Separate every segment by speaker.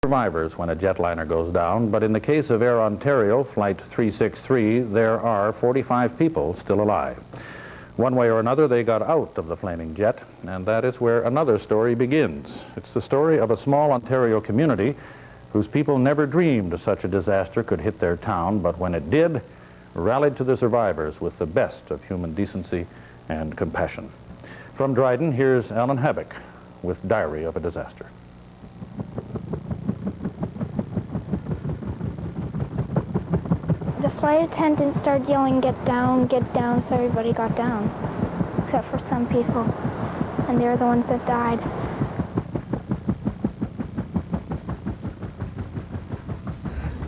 Speaker 1: survivors when a jetliner goes down, but in the case of Air Ontario Flight 363, there are 45 people still alive. One way or another, they got out of the flaming jet, and that is where another story begins. It's the story of a small Ontario community whose people never dreamed such a disaster could hit their town, but when it did, rallied to the survivors with the best of human decency and compassion. From Dryden, here's Alan Habbock with Diary of a Disaster.
Speaker 2: The flight attendants started yelling, get down, so everybody got down, except for some people, and they're the ones that died.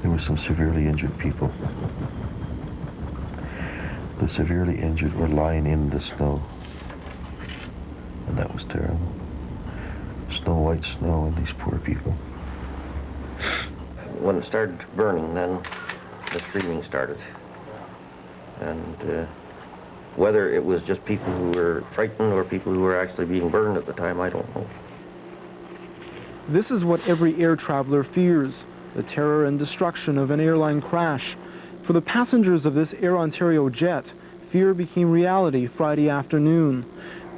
Speaker 3: There were some severely injured people. The severely injured were lying in the snow, and that was terrible. Snow white snow and these poor people.
Speaker 4: When it started burning, then the screaming started. And whether it was just people who were frightened or people who were actually being burned at the time, I don't know.
Speaker 5: This is what every air traveler fears, the terror and destruction of an airline crash. For the passengers of this Air Ontario jet, fear became reality Friday afternoon.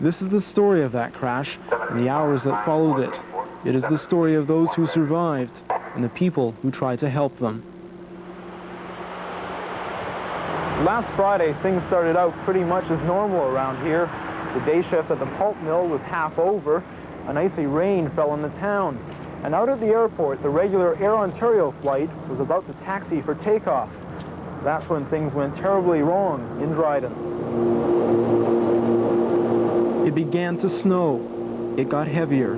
Speaker 5: This is the story of that crash and the hours that followed it. It is the story of those who survived and the people who tried to help them. Last Friday, things started out pretty much as normal around here. The day shift at the pulp mill was half over. An icy rain fell on the town. And out at the airport, the regular Air Ontario flight was about to taxi for takeoff. That's when things went terribly wrong in Dryden. It began to snow. It got heavier.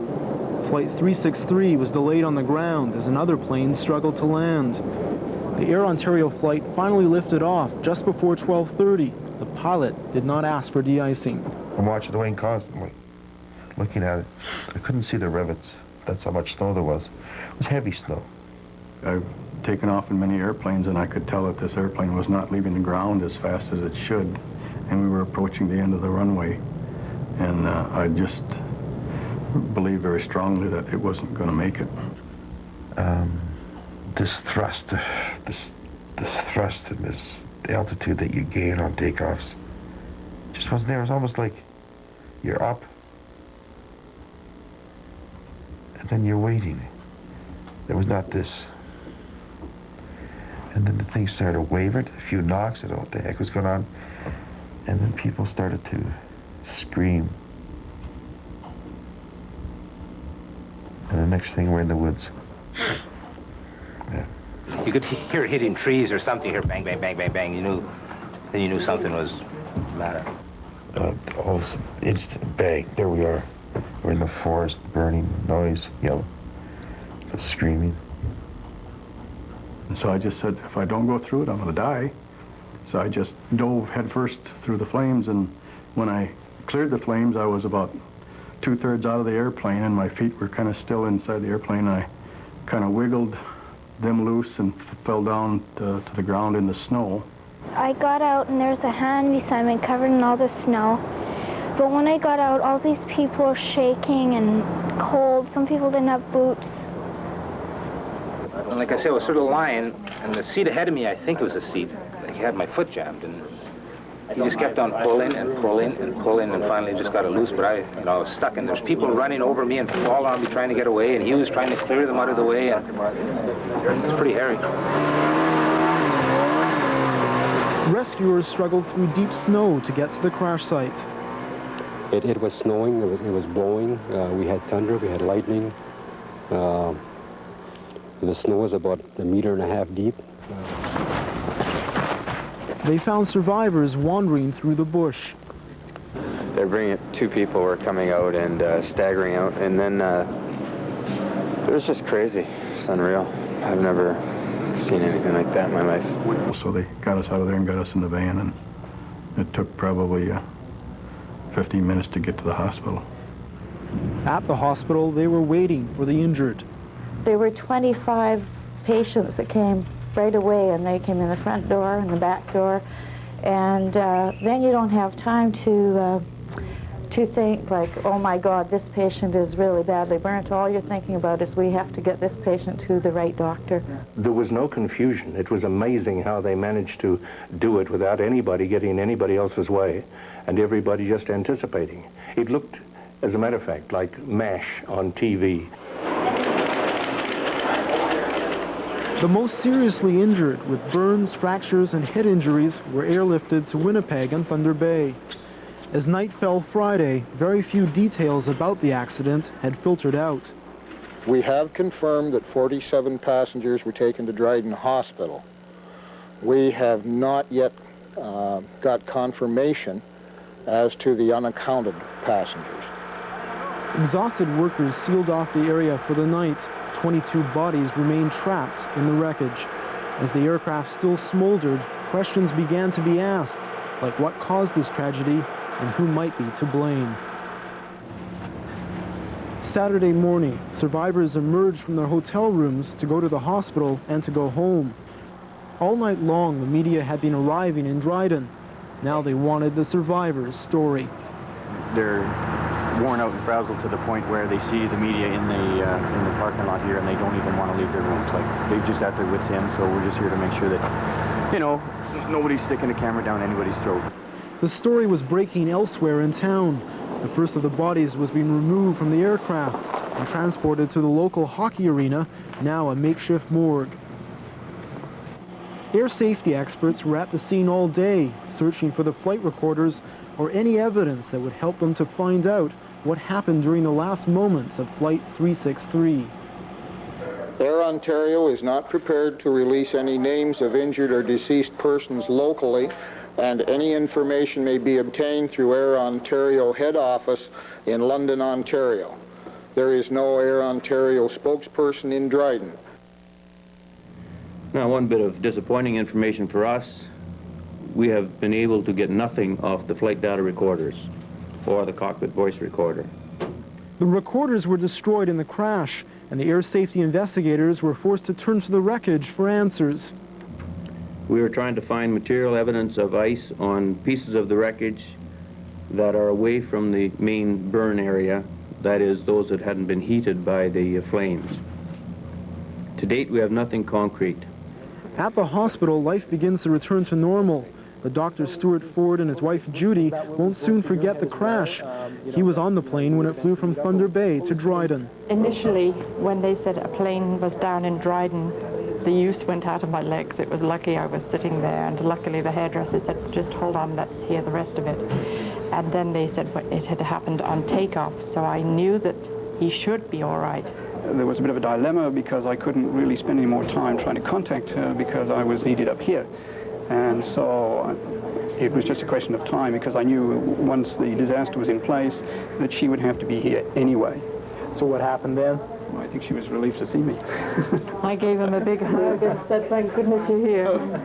Speaker 5: Flight 363 was delayed on the ground as another plane struggled to land. The Air Ontario flight finally lifted off just before 12:30. The pilot did not ask for de-icing.
Speaker 3: I'm watching the wing constantly, looking at it. I couldn't see the rivets. That's how much snow there was. It was heavy snow.
Speaker 6: I've taken off in many airplanes, and I could tell that this airplane was not leaving the ground as fast as it should, and we were approaching the end of the runway. And I just believed very strongly that it wasn't going to make it.
Speaker 3: This thrust and this altitude that you gain on takeoffs just wasn't there. It was almost like you're up and then you're waiting. There was not this. And then the thing started wavered, a few knocks, I don't know what the heck was going on. And then people started to scream. And the next thing, we're in the woods. Yeah.
Speaker 7: You could hear it hitting trees or something, hear bang, bang, bang, bang, bang. Then you knew something was the matter.
Speaker 3: All of a sudden, instant bang, there we are. We're in the forest, burning, noise, yelling, screaming.
Speaker 6: And so I just said, if I don't go through it, I'm going to die. So I just dove headfirst through the flames, and when I cleared the flames, I was about 2/3 out of the airplane, and my feet were kind of still inside the airplane. I kind of wiggled them loose and fell down to the ground in the snow.
Speaker 2: I got out and there's a hand beside me covered in all the snow. But when I got out, all these people were shaking and cold. Some people didn't have boots.
Speaker 7: And like I said, I was sort of lying, and the seat ahead of me, I think it was a seat, he had my foot jammed, and he just kept on pulling and pulling and pulling, and finally just got it loose. But I was stuck, and there's people running over me and falling on me trying to get away, and he was trying to clear them out of the way, and it was pretty hairy.
Speaker 5: Rescuers struggled through deep snow to get to the crash site.
Speaker 8: It was snowing, it was blowing, we had thunder, we had lightning. The snow was about 1.5 meters deep.
Speaker 5: They found survivors wandering through the bush.
Speaker 9: They're bringing two people were coming out and staggering out, and then it was just crazy. It's unreal. I've never seen anything like that in my life.
Speaker 6: So they got us out of there and got us in the van, and it took probably 15 minutes to get to the hospital.
Speaker 5: At the hospital, they were waiting for the injured.
Speaker 10: There were 25 patients that came right away, and they came in the front door and the back door, and then you don't have time to to think like, oh my God, this patient is really badly burnt. All you're thinking about is we have to get this patient to the right doctor.
Speaker 11: There was no confusion. It was amazing how they managed to do it without anybody getting in anybody else's way and everybody just anticipating. It looked, as a matter of fact, like MASH on TV.
Speaker 5: The most seriously injured, with burns, fractures, and head injuries, were airlifted to Winnipeg and Thunder Bay. As night fell Friday, very few details about the accident had filtered out.
Speaker 12: We have confirmed that 47 passengers were taken to Dryden Hospital. We have not yet got confirmation as to the unaccounted passengers.
Speaker 5: Exhausted workers sealed off the area for the night. 22 bodies remained trapped in the wreckage. As the aircraft still smoldered, questions began to be asked, like what caused this tragedy and who might be to blame. Saturday morning, survivors emerged from their hotel rooms to go to the hospital and to go home. All night long, the media had been arriving in Dryden. Now they wanted the survivors' story.
Speaker 13: They're worn out and frazzled to the point where they see the media in the parking lot here and they don't even want to leave their rooms. Like, they've just at their wits' end, so we're just here to make sure that, you know, there's nobody sticking a camera down anybody's throat.
Speaker 5: The story was breaking elsewhere in town. The first of the bodies was being removed from the aircraft and transported to the local hockey arena, now a makeshift morgue. Air safety experts were at the scene all day, searching for the flight recorders or any evidence that would help them to find out what happened during the last moments of Flight 363.
Speaker 12: Air Ontario is not prepared to release any names of injured or deceased persons locally, and any information may be obtained through Air Ontario head office in London, Ontario. There is no Air Ontario spokesperson in Dryden.
Speaker 14: Now, one bit of disappointing information for us, we have been able to get nothing off the flight data recorders or the cockpit voice recorder.
Speaker 5: The recorders were destroyed in the crash, and the air safety investigators were forced to turn to the wreckage for answers.
Speaker 14: We were trying to find material evidence of ice on pieces of the wreckage that are away from the main burn area, that is, those that hadn't been heated by the flames. To date, we have nothing concrete.
Speaker 5: At the hospital, life begins to return to normal. But Dr. Stuart Ford and his wife Judy won't soon forget the crash. He was on the plane when it flew from Thunder Bay to Dryden.
Speaker 15: Initially, when they said a plane was down in Dryden, the use went out of my legs. It was lucky I was sitting there, and luckily the hairdresser said, just hold on, let's hear the rest of it. And then they said it had happened on takeoff, so I knew that he should be all right.
Speaker 6: There was a bit of a dilemma because I couldn't really spend any more time trying to contact her because I was needed up here. And so it was just a question of time, because I knew once the disaster was in place that she would have to be here anyway.
Speaker 5: So what happened then?
Speaker 6: Well, I think she was relieved to see me.
Speaker 15: I gave him a big hug and said, thank goodness you're here.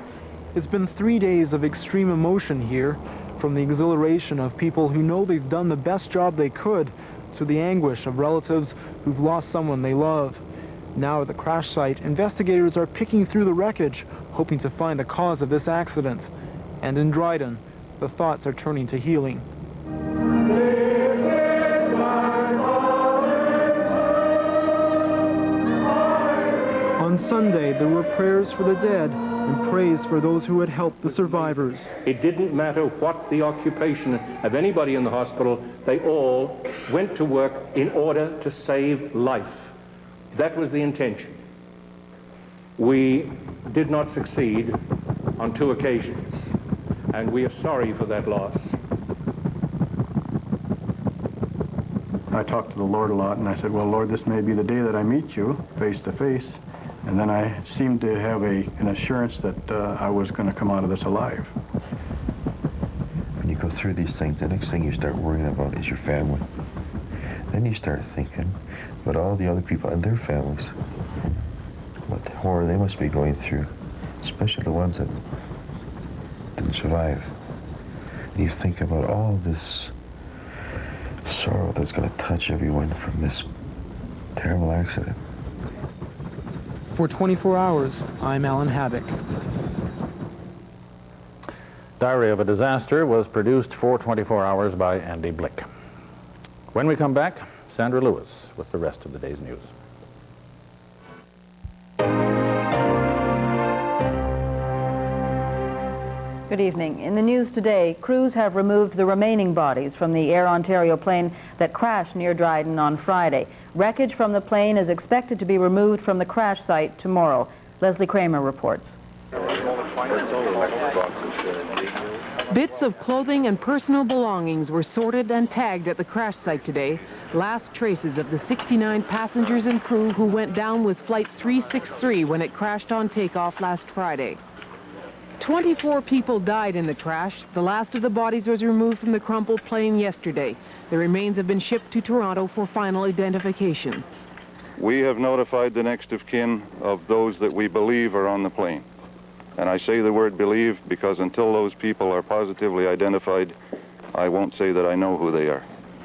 Speaker 5: It's been 3 days of extreme emotion here, from the exhilaration of people who know they've done the best job they could, to the anguish of relatives who've lost someone they love. Now at the crash site, investigators are picking through the wreckage, hoping to find the cause of this accident. And in Dryden, the thoughts are turning to healing. On Sunday, there were prayers for the dead and praise for those who had helped the survivors.
Speaker 11: It didn't matter what the occupation of anybody in the hospital, they all went to work in order to save life. That was the intention. We did not succeed on 2 occasions, and we are sorry for that loss.
Speaker 6: I talked to the Lord a lot, and I said, well, Lord, this may be the day that I meet you face to face. And then I seemed to have an assurance that I was going to come out of this alive.
Speaker 3: When you go through these things, the next thing you start worrying about is your family. Then you start thinking about all the other people and their families. What the horror they must be going through, especially the ones that didn't survive. And you think about all this sorrow that's going to touch everyone from this terrible accident.
Speaker 5: For 24 Hours, I'm Alan Haddock.
Speaker 1: Diary of a Disaster was produced for 24 Hours by Andy Blick. When we come back, Sandra Lewis with the rest of the day's news.
Speaker 16: Good evening. In the news today, crews have removed the remaining bodies from the Air Ontario plane that crashed near Dryden on Friday. Wreckage from the plane is expected to be removed from the crash site tomorrow. Leslie Kramer reports.
Speaker 17: Bits of clothing and personal belongings were sorted and tagged at the crash site today. Last traces of the 69 passengers and crew who went down with Flight 363 when it crashed on takeoff last Friday. 24 people died in the crash. The last of the bodies was removed from the crumpled plane yesterday. The remains have been shipped to Toronto for final identification.
Speaker 18: We have notified the next of kin of those that we believe are on the plane. And I say the word believe because until those people are positively identified, I won't say that I know who they are.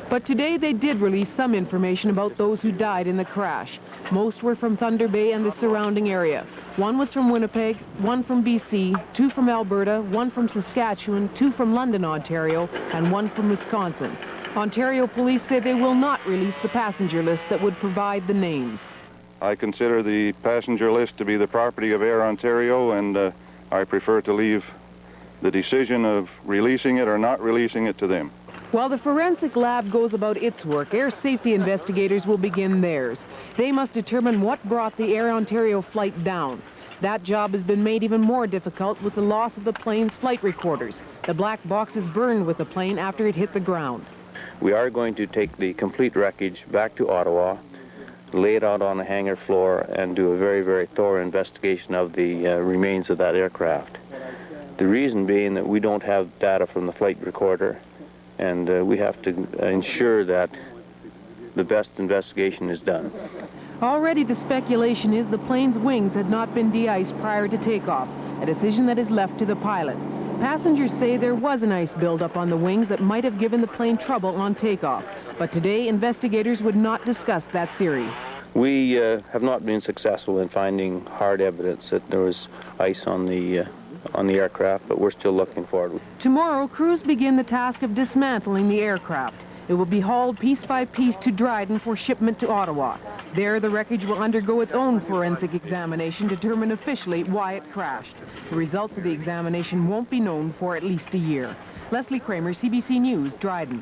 Speaker 17: But today they did release some information about those who died in the crash. Most were from Thunder Bay and the surrounding area. One was from Winnipeg, one from BC, 2 from Alberta, 1 from Saskatchewan, 2 from London, Ontario, and 1 from Wisconsin. Ontario police say they will not release the passenger list that would provide the names.
Speaker 18: I consider the passenger list to be the property of Air Ontario, and I prefer to leave the decision of releasing it or not releasing it to them.
Speaker 17: While the forensic lab goes about its work, air safety investigators will begin theirs. They must determine what brought the Air Ontario flight down. That job has been made even more difficult with the loss of the plane's flight recorders. The black boxes burned with the plane after it hit the ground.
Speaker 14: We are going to take the complete wreckage back to Ottawa, lay it out on the hangar floor, and do a very, very thorough investigation of the remains of that aircraft. The reason being that we don't have data from the flight recorder, and we have to ensure that the best investigation is done.
Speaker 17: Already the speculation is the plane's wings had not been de-iced prior to takeoff, a decision that is left to the pilot. Passengers say there was an ice buildup on the wings that might have given the plane trouble on takeoff. But today, investigators would not discuss that theory.
Speaker 14: We have not been successful in finding hard evidence that there was ice on the aircraft, but we're still looking for it.
Speaker 17: Tomorrow, crews begin the task of dismantling the aircraft. It will be hauled piece by piece to Dryden for shipment to Ottawa. There, the wreckage will undergo its own forensic examination to determine officially why it crashed. The results of the examination won't be known for at least a year. Leslie Kramer, CBC News, Dryden.